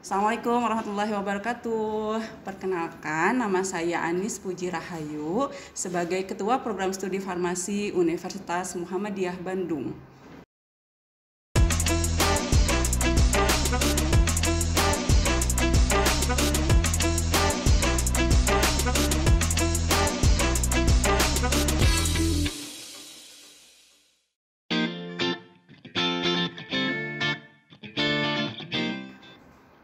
Assalamualaikum warahmatullahi wabarakatuh. Perkenalkan, nama saya Anis Puji Rahayu sebagai Ketua Program Studi Farmasi Universitas Muhammadiyah Bandung.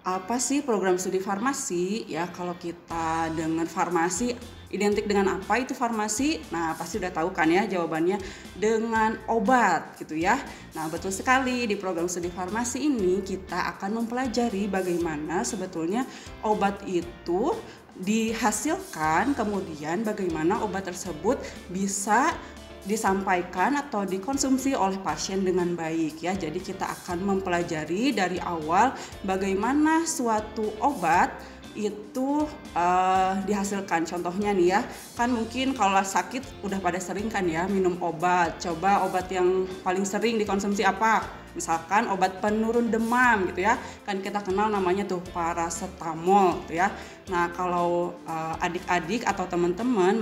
Apa sih program studi farmasi? Ya, kalau kita dengan farmasi identik dengan apa itu farmasi? Nah, pasti udah tahu kan ya jawabannya, dengan obat gitu ya. Nah, betul sekali, di program studi farmasi ini kita akan mempelajari bagaimana sebetulnya obat itu dihasilkan, kemudian bagaimana obat tersebut bisa disampaikan atau dikonsumsi oleh pasien dengan baik ya. Jadi kita akan mempelajari dari awal bagaimana suatu obat itu dihasilkan. Contohnya nih ya, kan mungkin kalau sakit udah pada sering kan ya minum obat. Coba obat yang paling sering dikonsumsi apa? Misalkan obat penurun demam gitu ya, kan kita kenal namanya tuh paracetamol gitu ya. Nah, kalau adik-adik atau teman-teman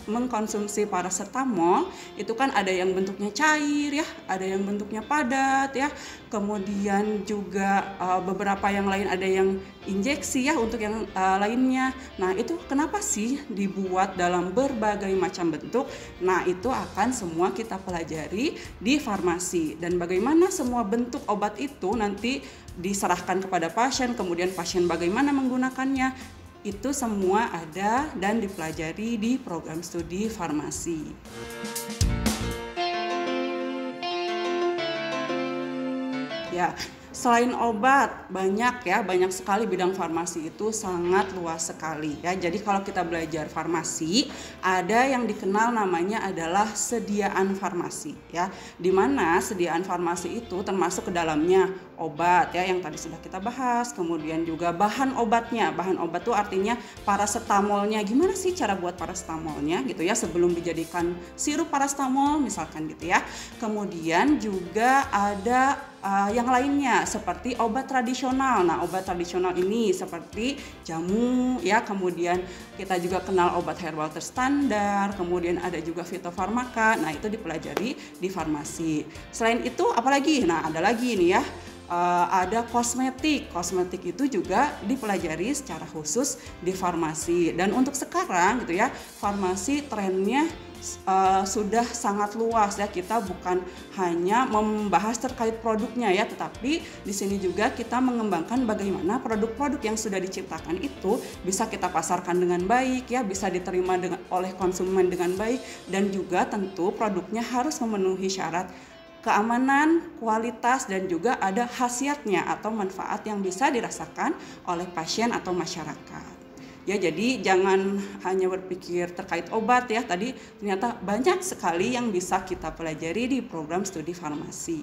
mengkonsumsi paracetamol itu kan ada yang bentuknya cair ya, ada yang bentuknya padat ya, kemudian juga beberapa yang lain ada yang injeksi ya untuk yang lainnya. Nah, itu kenapa sih dibuat dalam berbagai macam bentuk? Nah, itu akan semua kita pelajari di farmasi, dan bagaimana semua bentuk obat itu nanti diserahkan kepada pasien, kemudian pasien bagaimana menggunakannya, itu semua ada dan dipelajari di program studi farmasi. Ya, selain obat, banyak sekali bidang farmasi itu sangat luas sekali ya. Jadi kalau kita belajar farmasi, ada yang dikenal namanya adalah sediaan farmasi ya. Di mana sediaan farmasi itu termasuk ke dalamnya obat ya yang tadi sudah kita bahas, kemudian juga bahan obatnya. Bahan obat itu artinya paracetamolnya. Gimana sih cara buat paracetamolnya gitu ya sebelum dijadikan sirup paracetamol misalkan gitu ya. Kemudian juga ada yang lainnya seperti obat tradisional. Nah, obat tradisional ini seperti jamu ya, kemudian kita juga kenal obat herbal terstandar, kemudian ada juga fitofarmaka. Nah, itu dipelajari di farmasi. Selain itu apalagi? Nah, ada lagi nih ya. Ada kosmetik. Kosmetik itu juga dipelajari secara khusus di farmasi. Dan untuk sekarang gitu ya, farmasi trennya sudah sangat luas ya. Kita bukan hanya membahas terkait produknya ya, tetapi di sini juga kita mengembangkan bagaimana produk-produk yang sudah diciptakan itu bisa kita pasarkan dengan baik ya, bisa diterima oleh konsumen dengan baik, dan juga tentu produknya harus memenuhi syarat keamanan, kualitas, dan juga ada khasiatnya atau manfaat yang bisa dirasakan oleh pasien atau masyarakat. Ya, jadi jangan hanya berpikir terkait obat ya, tadi ternyata banyak sekali yang bisa kita pelajari di program studi farmasi.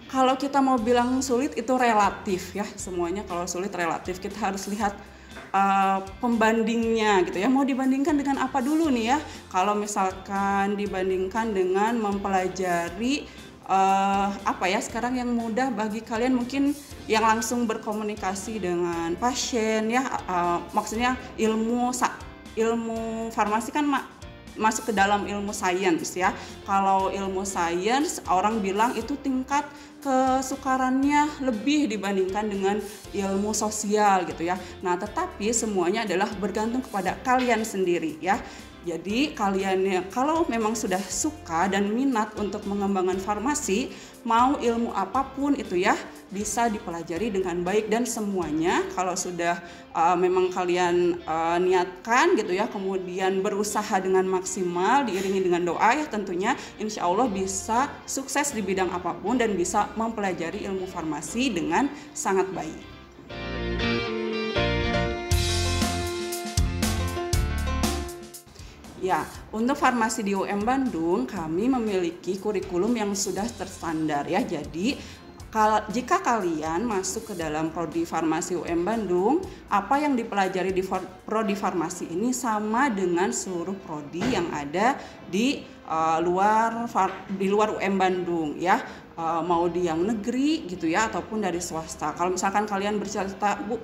Kalau kita mau bilang sulit itu relatif ya, semuanya kalau sulit relatif. Kita harus lihat pembandingnya gitu ya. Mau dibandingkan dengan apa dulu nih ya? Kalau misalkan dibandingkan dengan mempelajari sekarang yang mudah bagi kalian mungkin yang langsung berkomunikasi dengan pasien ya, maksudnya ilmu farmasi kan masuk ke dalam ilmu sains ya. Kalau ilmu sains orang bilang itu tingkat kesukarannya lebih dibandingkan dengan ilmu sosial gitu ya. Nah, tetapi semuanya adalah bergantung kepada kalian sendiri ya. Jadi kalian kalau memang sudah suka dan minat untuk mengembangkan farmasi, mau ilmu apapun itu ya bisa dipelajari dengan baik, dan semuanya kalau sudah memang kalian niatkan gitu ya, kemudian berusaha dengan maksimal diiringi dengan doa ya, tentunya insya Allah bisa sukses di bidang apapun dan bisa mempelajari ilmu farmasi dengan sangat baik. Ya, untuk farmasi di UM Bandung kami memiliki kurikulum yang sudah terstandar ya. Jadi Jika kalian masuk ke dalam prodi farmasi UM Bandung, apa yang dipelajari di prodi farmasi ini sama dengan seluruh prodi yang ada di luar UM Bandung ya, mau di yang negeri gitu ya ataupun dari swasta. Kalau misalkan kalian bercerita, Bu,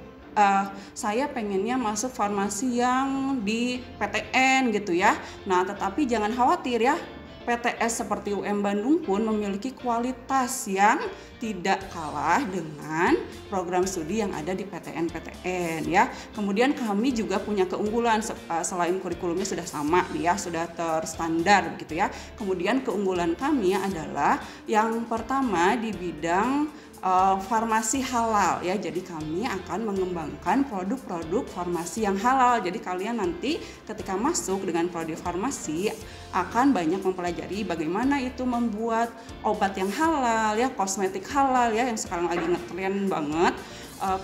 saya pengennya masuk farmasi yang di PTN gitu ya. Nah, tetapi jangan khawatir ya. PTS seperti UM Bandung pun memiliki kualitas yang tidak kalah dengan program studi yang ada di PTN ya. Kemudian kami juga punya keunggulan selain kurikulumnya sudah sama ya, sudah terstandar gitu ya. Kemudian keunggulan kami adalah yang pertama di bidang farmasi halal ya. Jadi kami akan mengembangkan produk-produk farmasi yang halal. Jadi kalian nanti ketika masuk dengan prodi farmasi akan banyak mempelajari bagaimana itu membuat obat yang halal ya, kosmetik halal ya yang sekarang lagi ngetren banget.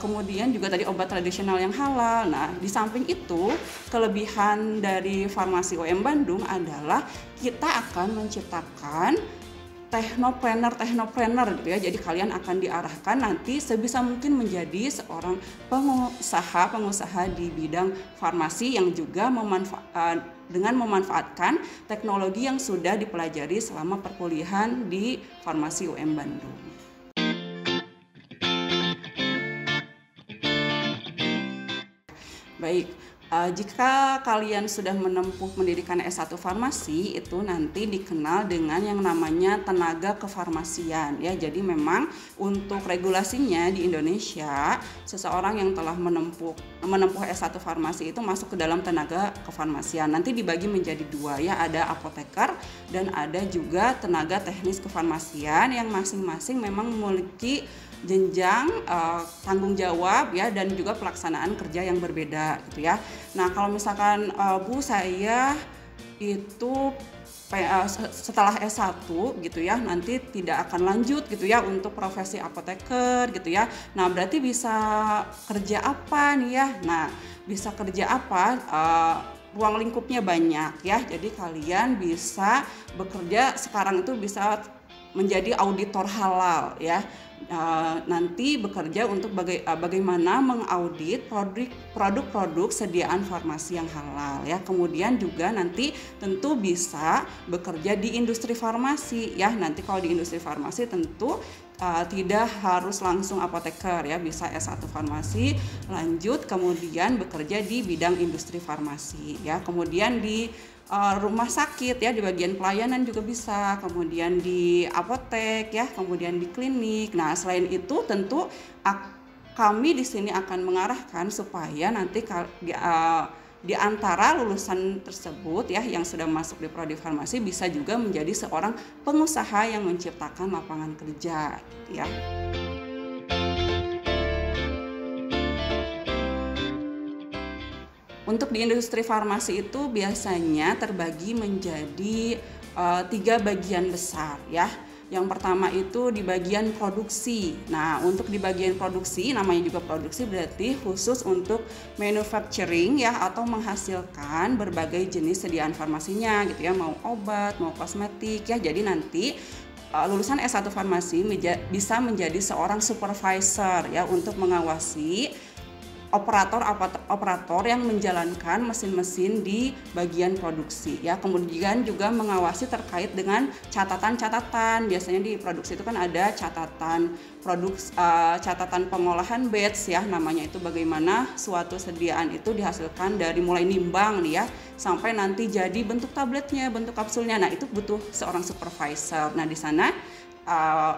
Kemudian juga tadi obat tradisional yang halal. Nah, di samping itu kelebihan dari farmasi UM Bandung adalah kita akan menciptakan teknopreneur gitu ya. Jadi kalian akan diarahkan nanti sebisa mungkin menjadi seorang pengusaha di bidang farmasi yang juga dengan memanfaatkan teknologi yang sudah dipelajari selama perkuliahan di farmasi UM Bandung. Baik, jika kalian sudah menempuh pendidikan S1 farmasi, itu nanti dikenal dengan yang namanya tenaga kefarmasian ya. Jadi memang untuk regulasinya di Indonesia, seseorang yang telah menempuh S1 farmasi itu masuk ke dalam tenaga kefarmasian. Nanti dibagi menjadi dua ya, ada apoteker dan ada juga tenaga teknis kefarmasian yang masing-masing memang memiliki jenjang tanggung jawab ya dan juga pelaksanaan kerja yang berbeda gitu ya. Nah, kalau misalkan Bu, saya itu setelah S1 gitu ya, nanti tidak akan lanjut gitu ya untuk profesi apoteker gitu ya. Nah, berarti bisa kerja apa nih ya? Nah, bisa kerja apa? Ruang lingkupnya banyak ya. Jadi kalian bisa bekerja sekarang itu bisa menjadi auditor halal ya. Nanti bekerja untuk bagaimana mengaudit produk-produk sediaan farmasi yang halal ya. Kemudian juga nanti tentu bisa bekerja di industri farmasi ya. Nanti kalau di industri farmasi tentu tidak harus langsung apoteker ya, bisa S1 farmasi lanjut kemudian bekerja di bidang industri farmasi ya. Kemudian di rumah sakit ya, di bagian pelayanan juga bisa, kemudian di apotek ya, kemudian di klinik. Nah, selain itu tentu kami di sini akan mengarahkan supaya nanti di antara lulusan tersebut ya yang sudah masuk di prodi farmasi bisa juga menjadi seorang pengusaha yang menciptakan lapangan kerja ya. Untuk di industri farmasi itu biasanya terbagi menjadi 3 bagian besar ya. Yang pertama itu di bagian produksi. Nah, untuk di bagian produksi, namanya juga produksi berarti khusus untuk manufacturing ya, atau menghasilkan berbagai jenis sediaan farmasinya gitu ya, mau obat, mau kosmetik ya. Jadi nanti lulusan S1 farmasi bisa menjadi seorang supervisor ya untuk mengawasi operator yang menjalankan mesin-mesin di bagian produksi ya. Kemudian juga mengawasi terkait dengan catatan-catatan. Biasanya di produksi itu kan ada catatan catatan pengolahan batch ya, namanya itu bagaimana suatu sediaan itu dihasilkan dari mulai nimbang nih ya sampai nanti jadi bentuk tabletnya, bentuk kapsulnya. Nah, itu butuh seorang supervisor. Nah, di sana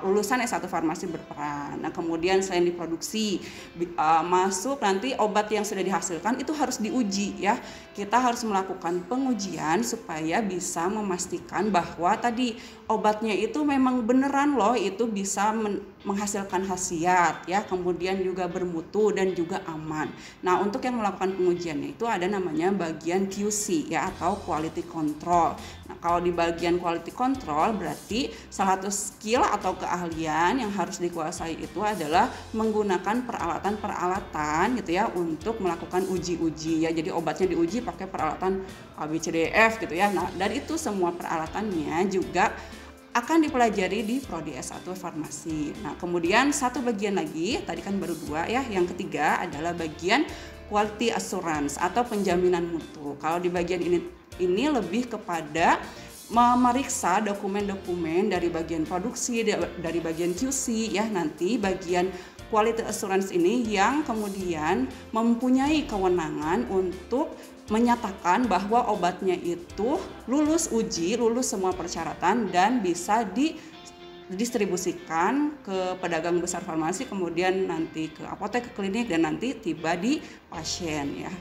lulusan S1 farmasi berperan. Nah, kemudian selain diproduksi masuk nanti obat yang sudah dihasilkan itu harus diuji ya. Kita harus melakukan pengujian supaya bisa memastikan bahwa tadi obatnya itu memang beneran loh itu bisa menghasilkan khasiat ya, kemudian juga bermutu dan juga aman. Nah, untuk yang melakukan pengujiannya itu ada namanya bagian QC ya, atau quality control. Nah, kalau di bagian quality control berarti salah satu skill atau keahlian yang harus dikuasai itu adalah menggunakan peralatan-peralatan gitu ya untuk melakukan uji-uji ya. Jadi obatnya diuji pakai peralatan ABCDEF gitu ya. Nah, dan itu semua peralatannya juga akan dipelajari di prodi S1 Farmasi. Nah, kemudian satu bagian lagi, tadi kan baru 2 ya, yang ketiga adalah bagian quality assurance atau penjaminan mutu. Kalau di bagian ini lebih kepada memeriksa dokumen-dokumen dari bagian produksi, dari bagian QC ya, nanti bagian quality assurance ini yang kemudian mempunyai kewenangan untuk menyatakan bahwa obatnya itu lulus uji, lulus semua persyaratan dan bisa didistribusikan ke pedagang besar farmasi, kemudian nanti ke apotek, ke klinik, dan nanti tiba di pasien ya.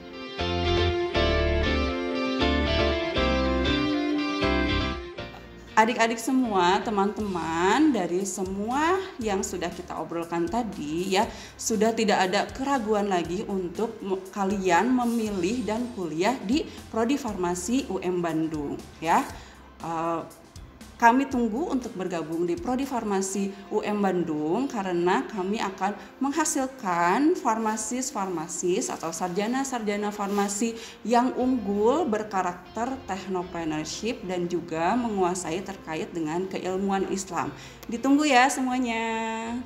Adik-adik semua, teman-teman, dari semua yang sudah kita obrolkan tadi ya, sudah tidak ada keraguan lagi untuk kalian memilih dan kuliah di Prodi Farmasi UM Bandung ya. Kami tunggu untuk bergabung di Prodi Farmasi UM Bandung karena kami akan menghasilkan farmasis-farmasis atau sarjana-sarjana farmasi yang unggul, berkarakter technopreneurship dan juga menguasai terkait dengan keilmuan Islam. Ditunggu ya semuanya.